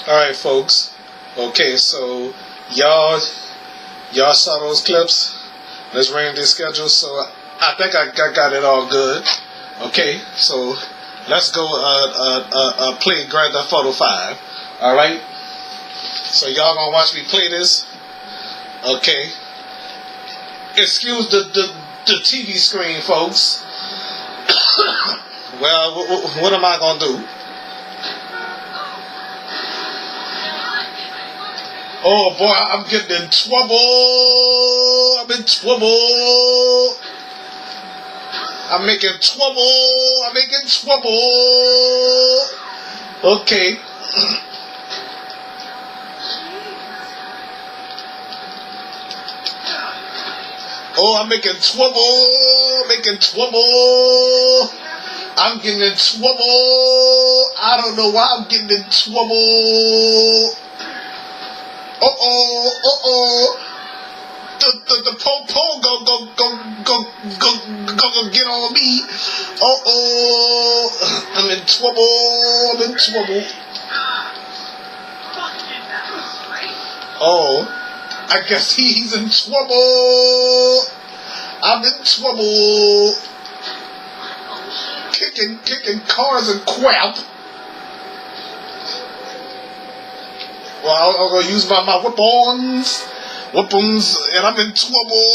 Alright, folks. Okay, so y'all saw those clips. Let's ran this schedule. So I think I got it all good. Okay, so let's go play Grand Theft Auto 5. Alright? So y'all gonna watch me play this? Okay. Excuse the TV screen, folks. Well, what am I gonna do? Oh boy, I'm getting in trouble. I'm in trouble. I'm making trouble. I'm making trouble. Okay. Oh, I'm making trouble. Making trouble. I'm getting in trouble. I don't know why I'm getting in trouble. Uh-oh. The po-po go get on me. Uh-oh. I'm in trouble. Oh, I guess he's in trouble. I'm in trouble. Kicking cars and crap. Well, I'm gonna use my weapons, and I'm in trouble.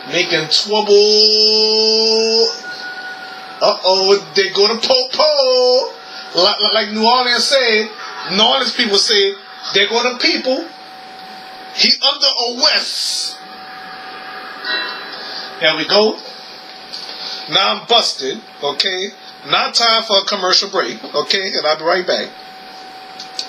Making trouble. Uh-oh, they go to po-po. Like New Orleans people say, they go to people. He under arrest. There we go. Now I'm busted, okay? Now time for a commercial break, okay? And I'll be right back.